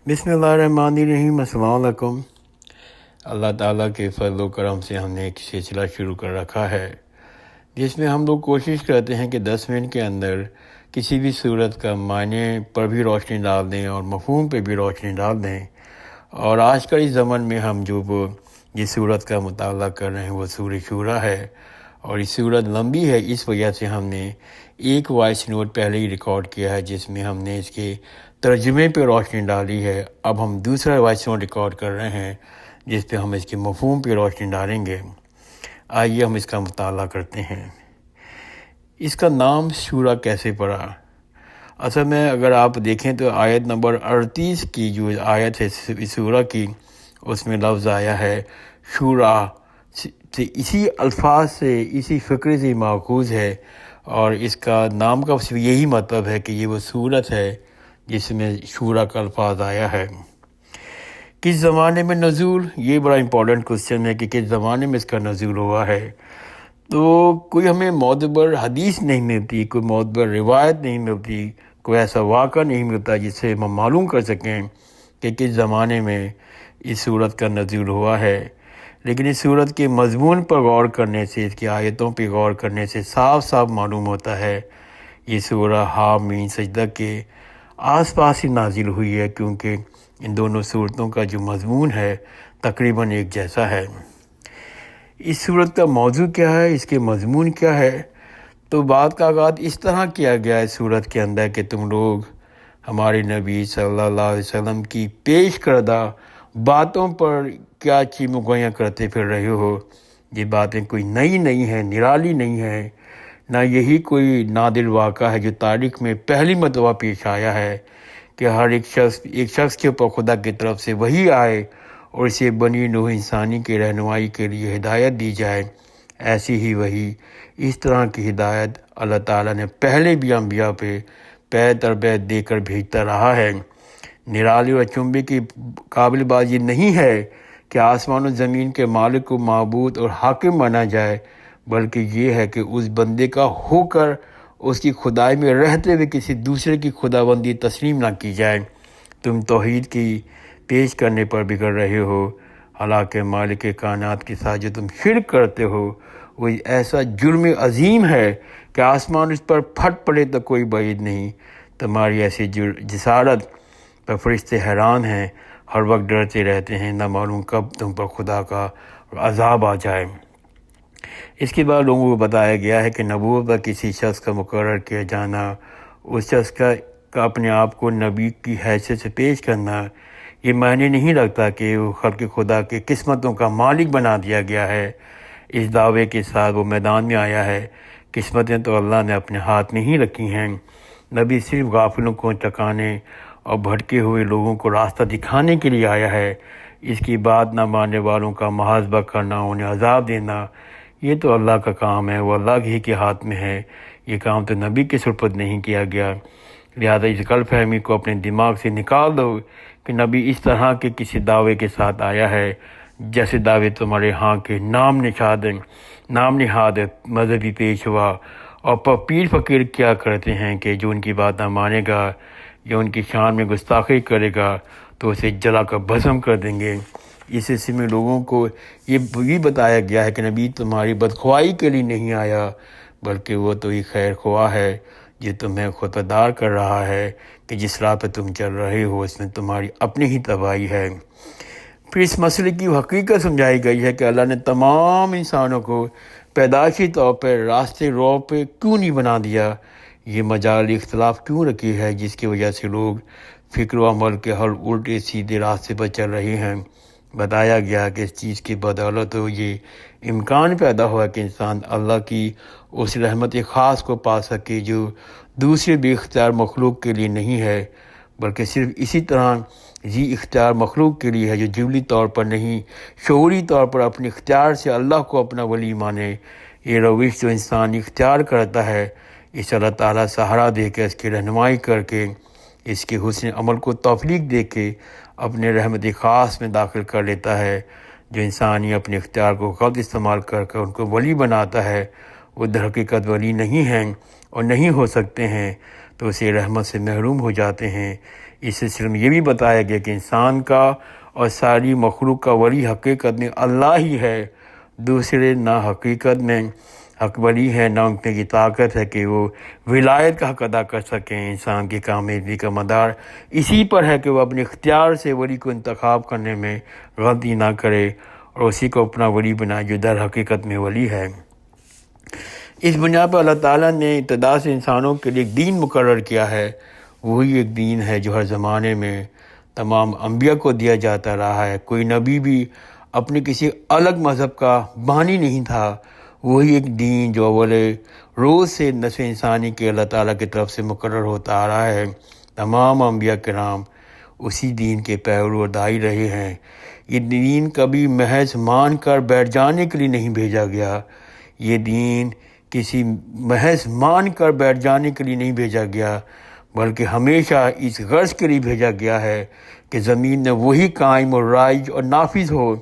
بسم اللہ الرحمن الرحیم۔ السلام علیکم۔ اللہ تعالیٰ کے فضل و کرم سے ہم نے ایک سلسلہ شروع کر رکھا ہے جس میں ہم لوگ کوشش کرتے ہیں کہ 10 منٹ کے اندر کسی بھی صورت کا معنی پر بھی روشنی ڈال دیں اور مفہوم پہ بھی روشنی ڈال دیں۔ اور آج کا اس زمن میں ہم جس صورت کا مطالعہ کر رہے ہیں وہ سورہ شورا ہے، اور یہ صورت لمبی ہے، اس وجہ سے ہم نے ایک وائس نوٹ پہلے ہی ریکارڈ کیا ہے جس میں ہم نے اس کے ترجمے پہ روشنی ڈالی ہے۔ اب ہم دوسرا وائس نوٹ ریکارڈ کر رہے ہیں جس پہ ہم اس کے مفہوم پہ روشنی ڈالیں گے۔ آئیے ہم اس کا مطالعہ کرتے ہیں۔ اس کا نام شورا کیسے پڑا؟ اصل میں اگر آپ دیکھیں تو آیت نمبر 38 کی جو آیت ہے سورہ کی، اس میں لفظ آیا ہے شورا، سے اسی الفاظ سے اسی فکرے سے ماخوذ ہے، اور اس کا نام کا صرف یہی مطلب ہے کہ یہ وہ صورت ہے جس میں شورا کا الفاظ آیا ہے۔ کس زمانے میں نزول؟ یہ بڑا امپورٹنٹ کوسچن ہے کہ کس زمانے میں اس کا نزول ہوا ہے۔ تو کوئی ہمیں معتبر حدیث نہیں ملتی، کوئی معتبر روایت نہیں ملتی، کوئی ایسا واقعہ نہیں ملتا جس سے ہم معلوم کر سکیں کہ کس زمانے میں اس صورت کا نزول ہوا ہے۔ لیکن اس صورت کے مضمون پر غور کرنے سے، اس کی آیتوں پہ غور کرنے سے صاف صاف معلوم ہوتا ہے یہ سورہ حامیم سجدہ کے آس پاس ہی نازل ہوئی ہے، کیونکہ ان دونوں صورتوں کا جو مضمون ہے تقریباً ایک جیسا ہے۔ اس صورت کا موضوع کیا ہے، اس کے مضمون کیا ہے؟ تو بات کا آغاز اس طرح کیا گیا ہے صورت کے اندر کہ تم لوگ ہمارے نبی صلی اللہ علیہ وسلم کی پیش کردہ باتوں پر کیا چیمگوئیاں کرتے پھر رہے ہو۔ یہ باتیں کوئی نئی نہیں ہیں، نرالی نہیں ہیں، نہ یہی کوئی نادر واقعہ ہے جو تاریخ میں پہلی مرتبہ پیش آیا ہے کہ ہر ایک شخص کے اوپر خدا کی طرف سے وحی آئے اور اسے بنی نوح انسانی کی رہنمائی کے لیے ہدایت دی جائے۔ ایسی ہی وحی، اس طرح کی ہدایت اللہ تعالیٰ نے پہلے بھی انبیاء پہ پے در پے دے کر بھیجتا رہا ہے۔ نرالی اور چنبے کی قابل بات یہ نہیں ہے کہ آسمان و زمین کے مالک کو معبود اور حاکم مانا جائے، بلکہ یہ ہے کہ اس بندے کا ہو کر اس کی خدائی میں رہتے ہوئے کسی دوسرے کی خداوندی تسلیم نہ کی جائے۔ تم توحید کی پیش کرنے پر بگڑ رہے ہو، حالانکہ مالک کائنات کے ساتھ جو تم شرک کرتے ہو وہ ایسا جرم عظیم ہے کہ آسمان اس پر پھٹ پڑے تو کوئی بعید نہیں۔ تمہاری ایسی جسارت پر فرشتے حیران ہیں، ہر وقت ڈرتے رہتے ہیں، نہ معلوم کب تم پر خدا کا عذاب آ جائے۔ اس کے بعد لوگوں کو بتایا گیا ہے کہ نبوت پر کسی شخص کا مقرر کیا جانا، اس شخص کا اپنے آپ کو نبی کی حیثیت سے پیش کرنا، یہ معنی نہیں رکھتا کہ وہ خلق خدا کے قسمتوں کا مالک بنا دیا گیا ہے۔ اس دعوے کے ساتھ وہ میدان میں آیا ہے، قسمتیں تو اللہ نے اپنے ہاتھ میں ہی رکھی ہیں۔ نبی صرف غافلوں کو ٹکانے اور بھٹکے ہوئے لوگوں کو راستہ دکھانے کے لیے آیا ہے۔ اس کی بات نہ ماننے والوں کا محاسبہ کرنا، انہیں عذاب دینا، یہ تو اللہ کا کام ہے، وہ اللہ ہی کے ہاتھ میں ہے۔ یہ کام تو نبی کے سپرد نہیں کیا گیا۔ لہذا اس غلط فہمی کو اپنے دماغ سے نکال دو کہ نبی اس طرح کے کسی دعوے کے ساتھ آیا ہے جیسے دعوے تمہارے ہاں کے نام نہاد مذہبی پیشوا اور پیر فقیر کیا کرتے ہیں کہ جو ان کی بات نہ مانے گا یا ان کی شان میں گستاخی کرے گا تو اسے جلا کر بھسم کر دیں گے۔ اس سلسلے میں لوگوں کو یہ بھی بتایا گیا ہے کہ نبی تمہاری بدخواہی کے لیے نہیں آیا، بلکہ وہ تو ہی خیر خواہ ہے جو تمہیں خطردار کر رہا ہے کہ جس راہ پہ تم چل رہے ہو اس میں تمہاری اپنی ہی تباہی ہے۔ پھر اس مسئلے کی حقیقت سمجھائی گئی ہے کہ اللہ نے تمام انسانوں کو پیدائشی طور پر راستے رو پہ کیوں نہیں بنا دیا، یہ مجال اختلاف کیوں رکھی ہے جس کی وجہ سے لوگ فکر و عمل کے ہر الٹے سیدھے راستے پر چل رہے ہیں۔ بتایا گیا کہ اس چیز کی بدولت یہ امکان پیدا ہوا کہ انسان اللہ کی اس رحمت خاص کو پا سکے جو دوسرے بے اختیار مخلوق کے لیے نہیں ہے، بلکہ صرف اسی طرح اختیار مخلوق کے لیے ہے جو جبلی طور پر نہیں، شعوری طور پر اپنے اختیار سے اللہ کو اپنا ولی مانے۔ یہ روش جو انسان اختیار کرتا ہے، اس اللہ تعالیٰ سہارا دے کے، اس کی رہنمائی کر کے، اس کے حسن عمل کو توفیق دے کے اپنے رحمت خاص میں داخل کر لیتا ہے۔ جو انسانی اپنے اختیار کو غلط استعمال کر ان کو ولی بناتا ہے، وہ در حقیقت ولی نہیں ہیں اور نہیں ہو سکتے ہیں۔ تو اسے رحمت سے محروم ہو جاتے ہیں۔ اس سلسلے میں یہ بھی بتایا گیا کہ انسان کا اور ساری مخلوق کا ولی حقیقت میں اللہ ہی ہے، دوسرے نہ حقیقت میں حق ولی ہے، نہ ان کی طاقت ہے کہ وہ ولایت کا حق ادا کر سکیں۔ انسان کی کامیابی کا مدار اسی پر ہے کہ وہ اپنے اختیار سے ولی کو انتخاب کرنے میں غلطی نہ کرے اور اسی کو اپنا ولی بنائے جو در حقیقت میں ولی ہے۔ اس بنیاد پر اللہ تعالیٰ نے ابتدا سے انسانوں کے لیے ایک دین مقرر کیا ہے، وہی ایک دین ہے جو ہر زمانے میں تمام انبیاء کو دیا جاتا رہا ہے۔ کوئی نبی بھی اپنے کسی الگ مذہب کا بانی نہیں تھا، وہی ایک دین جو اول روز سے نسل انسانی کے اللہ تعالیٰ کی طرف سے مقرر ہوتا آ رہا ہے۔ تمام انبیاء کرام اسی دین کے پیرو اور داعی رہے ہیں۔ یہ دین کبھی محض مان کر بیٹھ جانے کے لیے نہیں بھیجا گیا، یہ دین کسی محض مان کر بیٹھ جانے کے لیے نہیں بھیجا گیا، بلکہ ہمیشہ اس غرض کے لیے بھیجا گیا ہے کہ زمین میں وہی قائم اور رائج اور نافذ ہو۔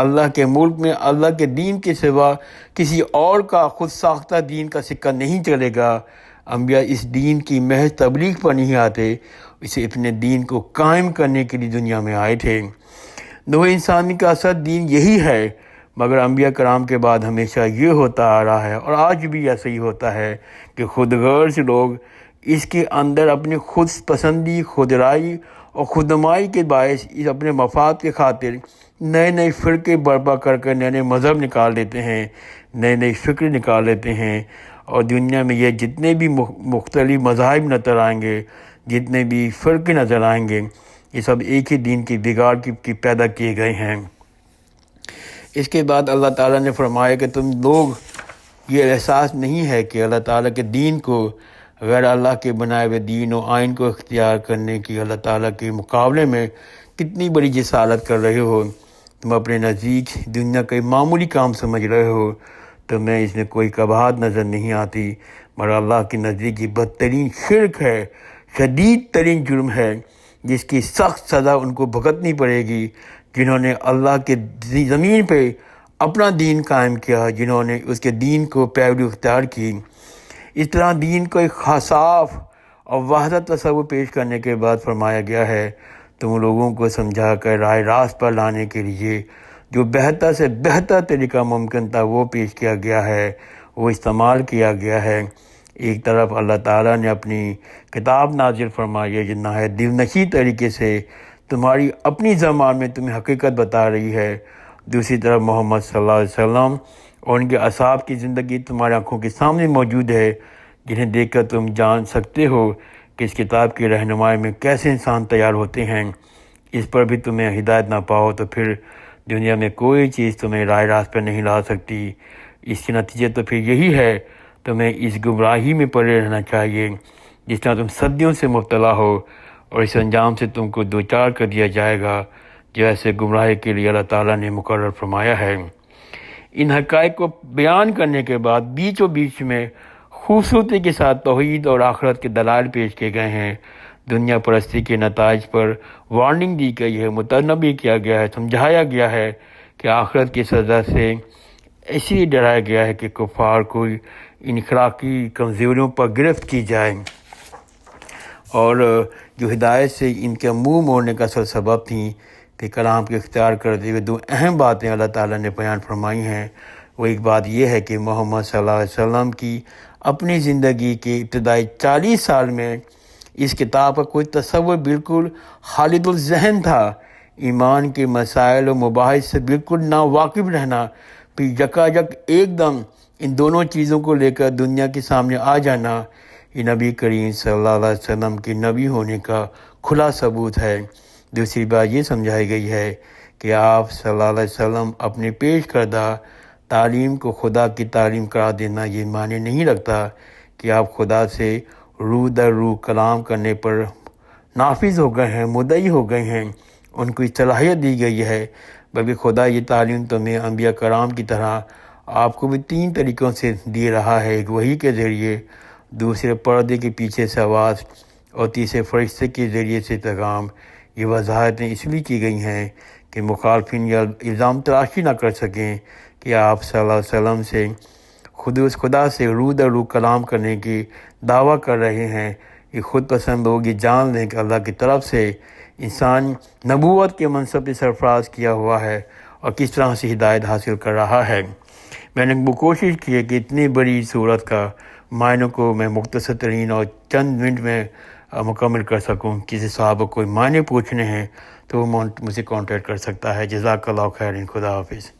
اللہ کے ملک میں اللہ کے دین کے سوا کسی اور کا خود ساختہ دین کا سکہ نہیں چلے گا۔ انبیاء اس دین کی محض تبلیغ پر نہیں آتے، اسے اپنے دین کو قائم کرنے کے لیے دنیا میں آئے تھے۔ نوح انسانی کا اصل دین یہی ہے، مگر انبیاء کرام کے بعد ہمیشہ یہ ہوتا آ رہا ہے اور آج بھی ایسا ہی ہوتا ہے کہ خود غرض لوگ اس کے اندر اپنی خود پسندی، خود رائے اور خود نمائی کے باعث اس اپنے مفاد کے خاطر نئے نئے فرقے برپا کر نئے نئے مذہب نکال دیتے ہیں، نئے نئے فکر نکال لیتے ہیں، اور دنیا میں یہ جتنے بھی مختلف مذاہب نظر آئیں گے، جتنے بھی فرقے نظر آئیں گے، یہ سب ایک ہی دین کی بگاڑ کی پیدا کیے گئے ہیں۔ اس کے بعد اللہ تعالیٰ نے فرمایا کہ تم لوگ یہ احساس نہیں ہے کہ اللہ تعالیٰ کے دین کو غیر اللہ کے بنائے ہوئے دین و آئین کو اختیار کرنے کی اللہ تعالیٰ کے مقابلے میں کتنی بڑی جسارت کر رہے ہو۔ تم اپنے نزدیک دنیا کا معمولی کام سمجھ رہے ہو، تمہیں اس میں کوئی قباحت نظر نہیں آتی، مگر اللہ کے نزدیک یہ بدترین شرک ہے، شدید ترین جرم ہے، جس کی سخت سزا ان کو بھگتنی پڑے گی جنہوں نے اللہ کے زمین پہ اپنا دین قائم کیا، جنہوں نے اس کے دین کو پیروی اختیار کی۔ اس طرح دین کو ایک صاف اور واضح تصور پیش کرنے کے بعد فرمایا گیا ہے، تم لوگوں کو سمجھا کر راہ راست پر لانے کے لیے جو بہتر سے بہتر طریقہ ممکن تھا وہ پیش کیا گیا ہے، وہ استعمال کیا گیا ہے۔ ایک طرف اللہ تعالیٰ نے اپنی کتاب نازل فرمائی ہے جو نہایت دلنشین طریقے سے تمہاری اپنی زبان میں تمہیں حقیقت بتا رہی ہے، دوسری طرف محمد صلی اللہ علیہ وسلم اور ان کے اصحاب کی زندگی تمہاری آنکھوں کے سامنے موجود ہے، جنہیں دیکھ کر تم جان سکتے ہو کہ اس کتاب کی رہنمائی میں کیسے انسان تیار ہوتے ہیں۔ اس پر بھی تمہیں ہدایت نہ پاؤ تو پھر دنیا میں کوئی چیز تمہیں راہ راست پر نہیں لا سکتی۔ اس کے نتیجے تو پھر یہی ہے، تمہیں اس گمراہی میں پڑے رہنا چاہیے جس طرح تم صدیوں سے مبتلا ہو، اور اس انجام سے تم کو دوچار کر دیا جائے گا جو ایسے گمراہی کے لیے اللہ تعالیٰ نے مقرر فرمایا ہے۔ ان حقائق کو بیان کرنے کے بعد بیچوں بیچ میں خوبصورتی کے ساتھ توحید اور آخرت کے دلائل پیش کیے گئے ہیں، دنیا پرستی کے نتائج پر وارننگ دی گئی ہے، متنبع کیا گیا ہے، سمجھایا گیا ہے کہ آخرت کی سزا سے اس لیے ڈرایا گیا ہے کہ کفار کو ان اخلاقی کمزوریوں پر گرفت کی جائے، اور جو ہدایت سے ان کے منہ موڑنے کا اصل سبب تھیں کہ کلام کے اختیار کرتے ہوئے دو اہم باتیں اللہ تعالیٰ نے بیان فرمائی ہیں۔ وہ ایک بات یہ ہے کہ محمد صلی اللہ علیہ وسلم کی اپنی زندگی کے ابتدائی 40 سال میں اس کتاب کا کوئی تصور بالکل خالد الذہن تھا، ایمان کے مسائل و مباحث سے بالکل نا واقف رہنا، پھر یکایک ایک دم ان دونوں چیزوں کو لے کر دنیا کے سامنے آ جانا، یہ نبی کریم صلی اللہ علیہ وسلم کے نبی ہونے کا کھلا ثبوت ہے۔ دوسری بات یہ سمجھائی گئی ہے کہ آپ صلی اللہ علیہ وسلم اپنے پیش کردہ تعلیم کو خدا کی تعلیم قرار دینا یہ معنی نہیں رکھتا کہ آپ خدا سے روح در روح کلام کرنے پر نافذ ہو گئے ہیں، مدعی ہو گئے ہیں، ان کو صلاحیت دی گئی ہے، بلکہ خدا یہ تعلیم تمہیں انبیاء کرام کی طرح آپ کو بھی 3 طریقوں سے دے رہا ہے، ایک وحی کے ذریعے، دوسرے پردے کے پیچھے سے آواز، اور تیسرے فرشتے کے ذریعے سے پیغام۔ یہ وضاحتیں اس لیے کی گئی ہیں کہ مخالفین یہ الزام تراشی نہ کر سکیں کہ آپ صلی اللہ علیہ وسلم سے خدا سے روح در روح کلام کرنے کی دعویٰ کر رہے ہیں، یہ خود پسند لوگ یہ جان لیں کہ اللہ کی طرف سے انسان نبوت کے منصب پہ سرفراز کیا ہوا ہے اور کس طرح سے ہدایت حاصل کر رہا ہے۔ میں نے وہ کوشش کی ہے کہ اتنی بڑی صورت کا معنی کو میں مختصر ترین اور چند منٹ میں مکمل کر سکوں۔ کسی صاحب کو کوئی معنی پوچھنے ہیں تو وہ مجھ سے کانٹیکٹ کر سکتا ہے۔ جزاک اللہ خیر، خدا حافظ۔